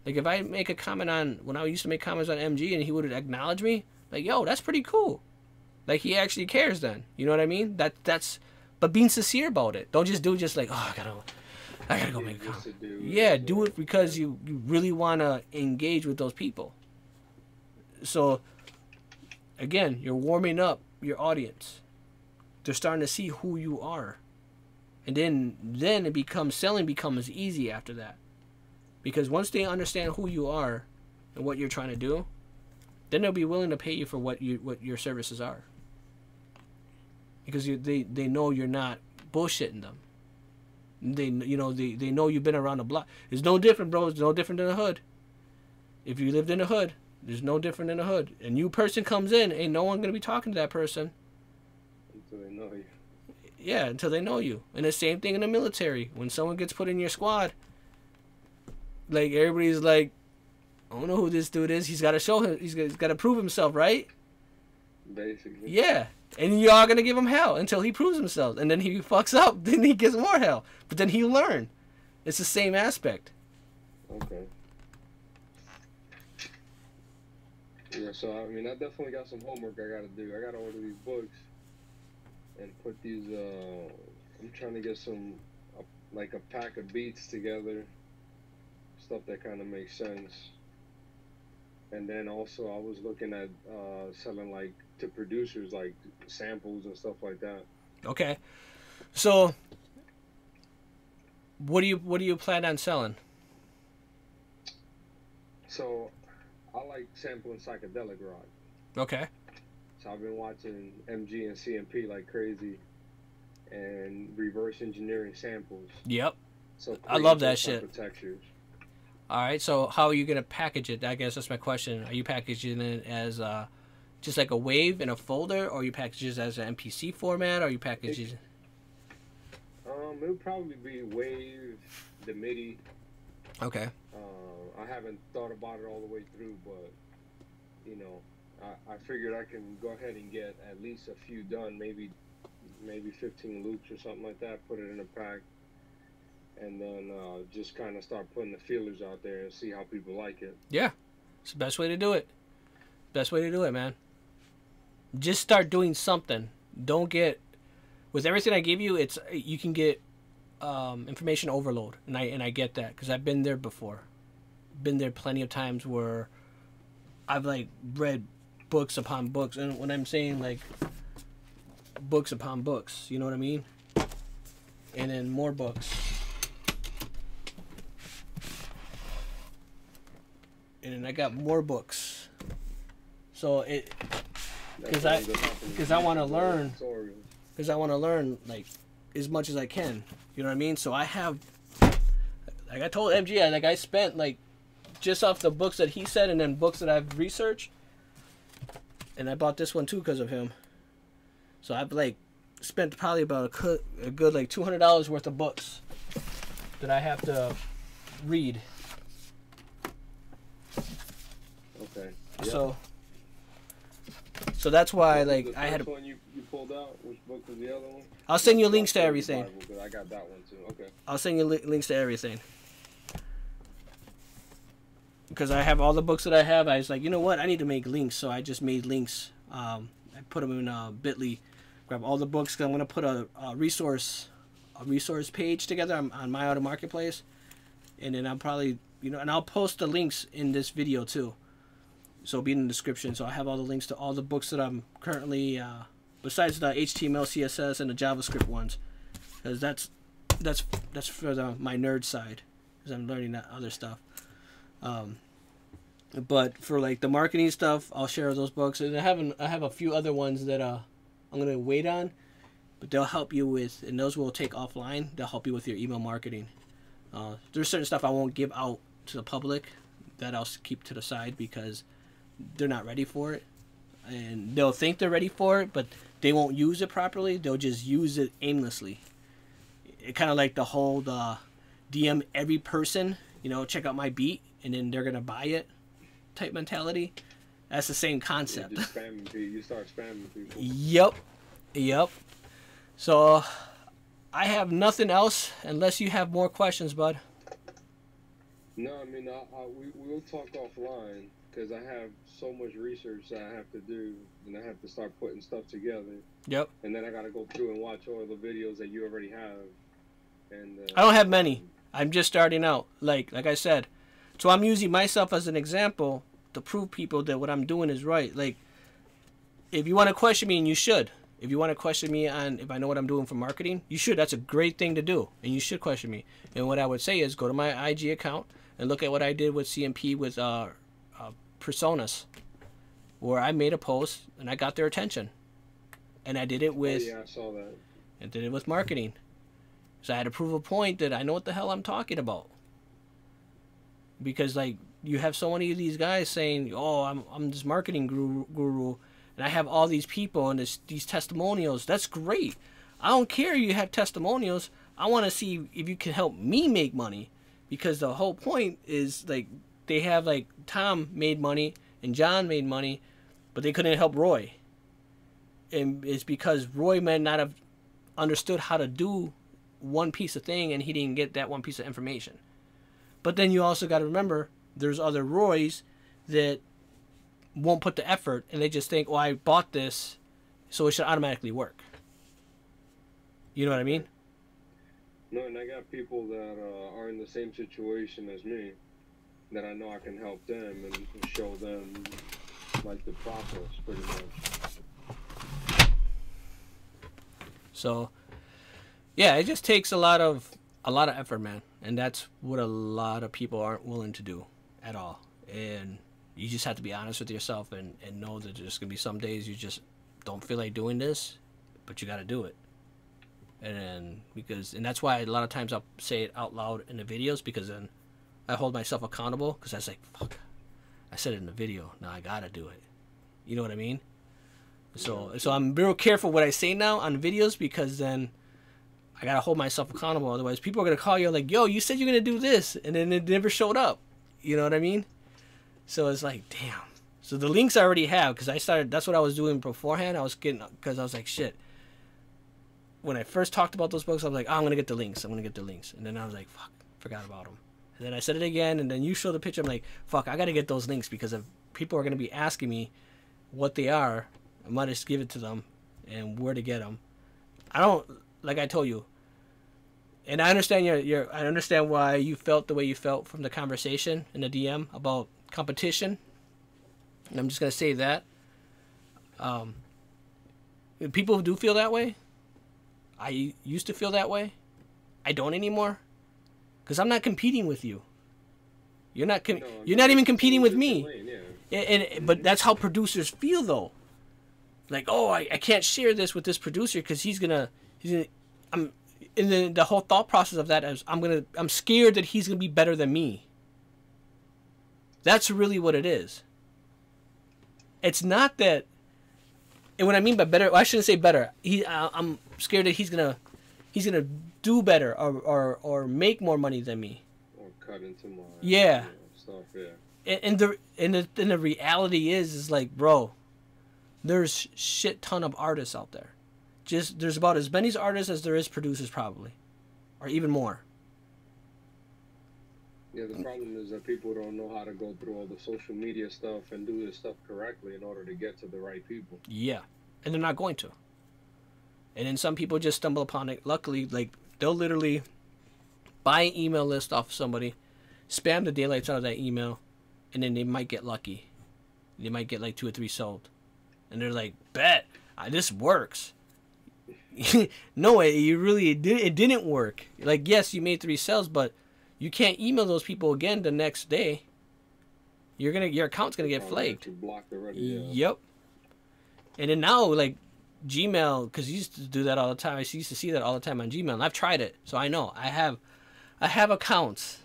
Like if I make a comment on, when I used to make comments on MG and he would acknowledge me, like, yo, that's pretty cool. Like he actually cares then. You know what I mean? That's, but being sincere about it. Don't just do just like, oh, I gotta go make a comment. Yeah, do it because you really want to engage with those people. So again, you're warming up your audience. They're starting to see who you are. And then it becomes, selling becomes easy after that. Because once they understand who you are and what you're trying to do, then they'll be willing to pay you for what your services are. Because they know you're not bullshitting them. They know you've been around the block. It's no different, bro. It's no different than the hood. If you lived in the hood, there's no different than the hood. A new person comes in, ain't no one gonna be talking to that person until they know you. Yeah, until they know you. And the same thing in the military. When someone gets put in your squad, like everybody's like, I don't know who this dude is. He's got to show him. He's got to prove himself, right? Basically. Yeah. And you are going to give him hell until he proves himself. And then he fucks up. Then he gets more hell. But then he'll learn. It's the same aspect. Okay. Yeah, so, I mean, I definitely got some homework I got to do. I got to order these books and put these, I'm trying to get some, like a pack of beats together. Stuff that kind of makes sense. And then also I was looking at selling like to producers like samples and stuff like that. Okay. So what do you plan on selling? So I like sampling psychedelic rock. Okay. So I've been watching MG and CMP like crazy and reverse engineering samples. Yep. So I love that shit. Textures. All right, so how are you going to package it? I guess that's my question. Are you packaging it as just like a wave in a folder, or are you packaging it as an MPC format, or are you packaging it? It would probably be wave, the MIDI. Okay. I haven't thought about it all the way through, but, you know, I figured I can go ahead and get at least a few done, maybe maybe 15 loops or something like that. Put it in a pack, and then just kind of start putting the feelers out there and see how people like it. Yeah, it's the best way to do it. Best way to do it, man. Just start doing something. Don't get, with everything I give you, it's, you can get information overload, and I get that because I've been there before. Been there plenty of times where I've like read books upon books, and when I'm saying like books upon books, you know what I mean? And then more books. And then I got more books. So it, because I want to learn, because I want to learn like as much as I can. You know what I mean? So I have, like I told MG, I spent like just off the books that he said and then books that I've researched. And I bought this one too because of him. So I've like spent probably about a good like $200 worth of books that I have to read. Okay. Yep. So that's why like I had. The one you pulled out. Which book was the other one? I'll send you links to everything. Bible, I got that one too. Okay. I'll send you links to everything. Because I have all the books that I have. I was like, you know what? I need to make links. So I just made links. I put them in Bitly. Grab all the books. Cause I'm gonna put a resource page together on My Auto Marketplace, and then I'll probably and I'll post the links in this video too. So it'll be in the description. So I have all the links to all the books that I'm currently, besides the HTML, CSS, and the JavaScript ones, because that's for my nerd side, because I'm learning that other stuff. But for like the marketing stuff, I'll share those books, and I have a few other ones that I'm gonna wait on, but they'll help you with, and those will take offline. They'll help you with your email marketing. There's certain stuff I won't give out to the public that I'll keep to the side because they're not ready for it, and they'll think they're ready for it, but they won't use it properly. They'll just use it aimlessly. It kind of like the whole DM every person, check out my beat, and then they're gonna buy it type mentality. That's the same concept. Yeah, just spamming people. You start spamming people. Yep. So I have nothing else unless you have more questions, bud. No, I mean we'll talk offline. Because I have so much research that I have to do, and I have to start putting stuff together. Yep. And then I got to go through and watch all the videos that you already have. And I don't have many. I'm just starting out. Like I said, so I'm using myself as an example to prove people that what I'm doing is right. Like, if you want to question me, and you should. If you want to question me on if I know what I'm doing for marketing, you should. That's a great thing to do, and you should question me. And what I would say is go to my IG account and look at what I did with CMP with personas, where I made a post and I got their attention, and I did it with I saw that. I did it with marketing, so I had to prove a point that I know what the hell I'm talking about. Because like you have so many of these guys saying, "Oh, I'm this marketing guru, and I have all these people and these testimonials." That's great. I don't care you have testimonials. I want to see if you can help me make money, because the whole point is like. They have like Tom made money and John made money, but they couldn't help Roy. And it's because Roy may not have understood how to do one piece of thing, and he didn't get that one piece of information. But then you also got to remember there's other Roys that won't put the effort, and they just think, "Oh, I bought this, so it should automatically work." You know what I mean? No, and I got people that are in the same situation as me. That I know I can help them and show them like the process pretty much. So yeah, it just takes a lot of effort, man, and that's what a lot of people aren't willing to do at all. And you just have to be honest with yourself and know that there's gonna be some days you just don't feel like doing this, but you got to do it. And that's why a lot of times I'll say it out loud in the videos, because then I hold myself accountable, because I was like, fuck, I said it in the video, now I gotta do it. You know what I mean? So I'm real careful what I say now on videos, because then I gotta hold myself accountable. Otherwise, people are gonna call you like, "Yo, you said you're gonna do this," and then it never showed up. You know what I mean? So it's like, damn. So the links I already have, because I started. That's what I was doing beforehand. I was getting, because I was like, shit. when I first talked about those books, I was like, oh, I'm gonna get the links. I'm gonna get the links, and then I was like, fuck, forgot about them. And then I said it again, and then you showed the picture. I'm like, fuck, I gotta get those links because if people are gonna be asking me what they are, I might just give it to them and where to get them. I don't, like I told you, and I understand I understand why you felt the way you felt from the conversation in the DM about competition. And I'm just gonna say that. People do feel that way. I used to feel that way. I don't anymore. Because I'm not competing with you. You're not. You're not even competing with me. Lane, yeah. But that's how producers feel, though. Like, oh, I can't share this with this producer because he's gonna. I'm. And the whole thought process of that is I'm scared that he's gonna be better than me. That's really what it is. It's not that. And what I mean by better, well, I shouldn't say better. I'm scared that he's gonna do better or make more money than me. Or cut into my stuff, yeah. And the reality is like, bro, there's shit ton of artists out there. Just there's about as many artists as there is producers probably, or even more. Yeah, the problem is that people don't know how to go through all the social media stuff and do this stuff correctly in order to get to the right people. Yeah, and they're not going to. And then some people just stumble upon it. Luckily, like, they'll literally buy an email list off somebody, spam the daylights out of that email, and then they might get lucky. They might get like 2 or 3 sold. And they're like, bet, this works. No, it didn't work. Like, yes, you made 3 sales, but you can't email those people again the next day. Your account's gonna get flagged. Blocked already, yeah. Yep. And then now, like, Gmail, because you used to do that all the time. I used to see that all the time on Gmail, and I've tried it, so I know. I have accounts.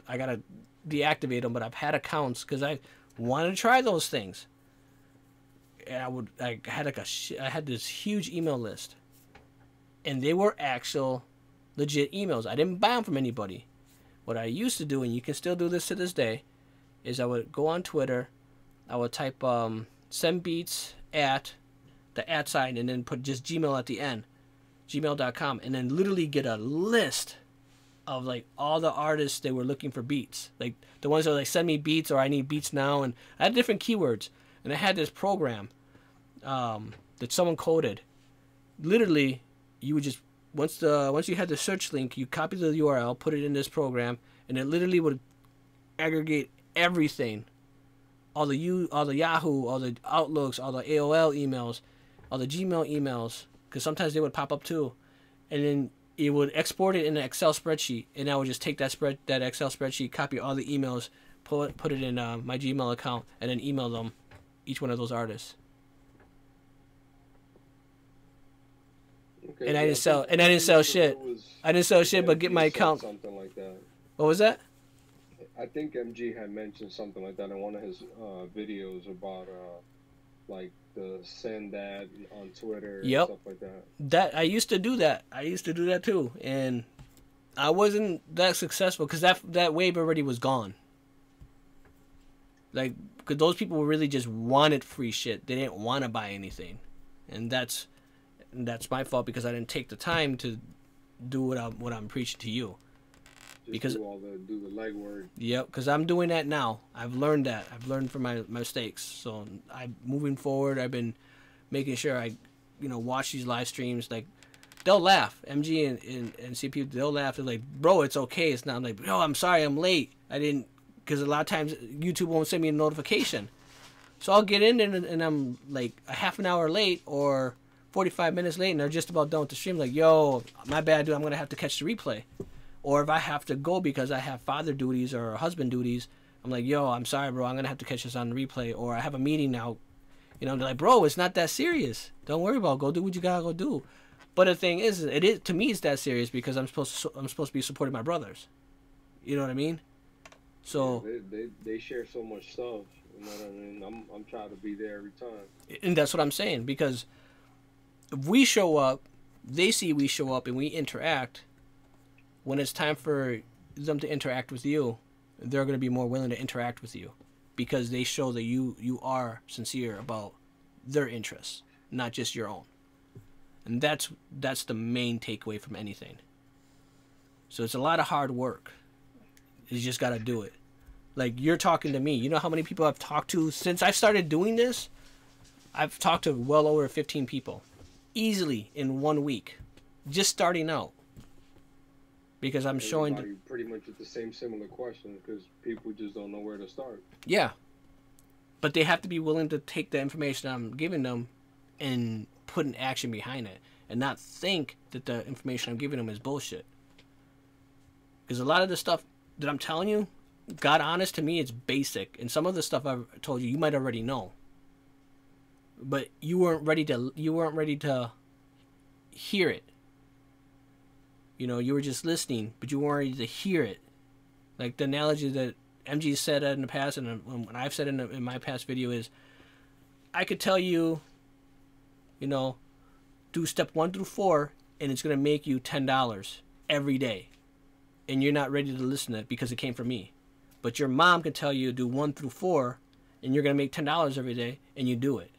I gotta deactivate them, but I've had accounts because I wanted to try those things. And I had this huge email list, and they were actual legit emails. I didn't buy them from anybody. What I used to do, and you can still do this to this day, is I would go on Twitter, I would type send beats at the @ sign, and then put just Gmail at the end, gmail.com, and then literally get a list of like all the artists they were looking for beats, like the ones that were like send me beats or I need beats now, and I had different keywords, and I had this program that someone coded. Literally, you would just once you had the search link, you copy the URL, put it in this program, and it literally would aggregate everything, all the Yahoo, all the Outlooks, all the AOL emails, all the Gmail emails, because sometimes they would pop up too, and then it would export it in an Excel spreadsheet, and I would just take that Excel spreadsheet, copy all the emails, put it in my Gmail account, and then email them each one of those artists. Okay, and I didn't sell shit. I didn't sell shit, but get my account. Something like that. What was that? I think MG had mentioned something like that in one of his videos about like the send that on Twitter and stuff like that. That I used to do that. I used to do that too, and I wasn't that successful because that wave already was gone. Like, because those people really just wanted free shit. They didn't want to buy anything, and that's my fault because I didn't take the time to do what I'm preaching to you. Just do the legwork. Yep, because I'm doing that now. I've learned that. I've learned from my mistakes. So moving forward, I've been making sure I, watch these live streams. Like, they'll laugh. MG and CPU, they'll laugh. They're like, bro, it's okay. It's not. I'm like, yo, I'm sorry, I'm late. I didn't, because a lot of times YouTube won't send me a notification. So I'll get in and I'm like a half an hour late or 45 minutes late, and they're just about done with the stream. Like, yo, my bad, dude. I'm gonna have to catch the replay. Or if I have to go because I have father duties or husband duties, I'm like, yo, I'm sorry, bro. I'm going to have to catch this on the replay. Or I have a meeting now. They're like, bro, it's not that serious. Don't worry about it. Go do what you got to go do. But the thing is, to me, it's that serious because I'm supposed to be supporting my brothers. You know what I mean? So yeah, they share so much stuff. You know what I mean? I'm trying to be there every time. And that's what I'm saying, because if we show up, they see we show up and we interact. When it's time for them to interact with you, they're going to be more willing to interact with you because they show that you are sincere about their interests, not just your own. And that's the main takeaway from anything. So it's a lot of hard work. You just got to do it. Like, you're talking to me. You know how many people I've talked to since I started doing this? I've talked to well over 15 people. Easily in 1 week. Just starting out. Because I'm showing... Everybody pretty much with the same similar questions, because people just don't know where to start. Yeah. But they have to be willing to take the information I'm giving them and put an action behind it. And not think that the information I'm giving them is bullshit. Because a lot of the stuff that I'm telling you, God honest, to me, it's basic. And some of the stuff I've told you, you might already know. But you weren't ready to hear it. You know, you were just listening, but you weren't ready to hear it. Like the analogy that MG said in the past, and when I've said in my past video is, I could tell you, you know, do step 1 through 4, and it's going to make you $10 every day. And you're not ready to listen to it because it came from me. But your mom can tell you do 1 through 4, and you're going to make $10 every day, and you do it.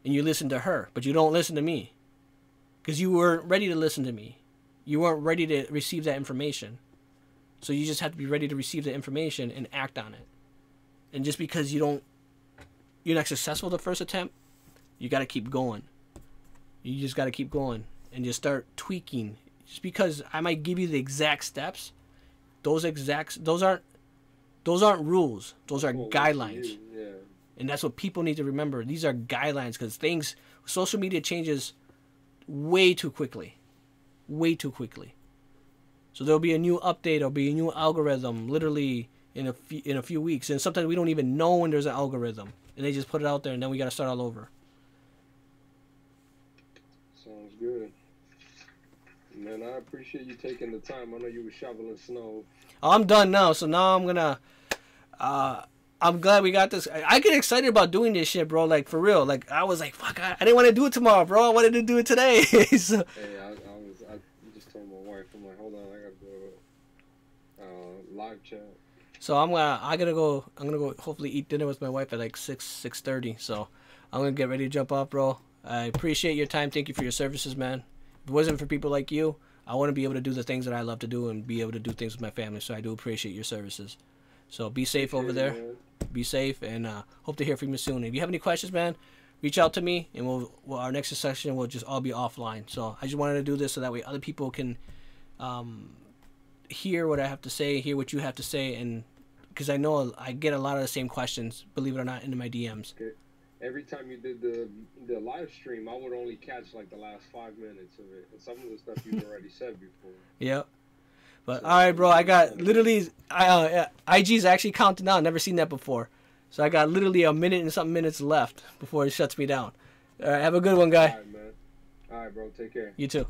And you listen to her, but you don't listen to me. Because you weren't ready to listen to me. You weren't ready to receive that information. So you just have to be ready to receive the information and act on it. And just because you're not successful the first attempt, you got to keep going. You just got to keep going and just start tweaking. Just because I might give you the exact steps, those aren't rules. Those are guidelines. Yeah. And that's what people need to remember. These are guidelines, because social media changes way too quickly. Way too quickly. So there'll be a new update, there'll be a new algorithm literally in a few weeks. And sometimes we don't even know when there's an algorithm. And they just put it out there, and then we got to start all over. Sounds good. Man, I appreciate you taking the time. I know you were shoveling snow. I'm done now, so now I'm gonna I'm glad we got this. I get excited about doing this shit, bro. Like, for real. Like, I was like, fuck, I didn't want to do it tomorrow, bro. I wanted to do it today. So. Hey, I just told my wife, I'm like, hold on, I gotta go live chat. So I'm gonna go hopefully eat dinner with my wife at like 6:30. So I'm gonna get ready to jump off, bro. I appreciate your time. Thank you for your services, man. If it wasn't for people like you, I wouldn't be able to do the things that I love to do and be able to do things with my family. So I do appreciate your services. So be safe over there. Be safe, and hope to hear from you soon. If you have any questions, man, reach out to me, and our next session will just all be offline. So I just wanted to do this so that way other people can hear what I have to say, hear what you have to say, and because I know I get a lot of the same questions, believe it or not, into my DMs. Okay. Every time you did the live stream, I would only catch like the last 5 minutes of it, and some of the stuff you've already said before. Yep. But, alright, bro, I got literally, IG's actually counting down. Never seen that before. So I got literally a minute and something minutes left before it shuts me down. Alright, have a good one, guy. Alright, man. Alright, bro, take care. You too.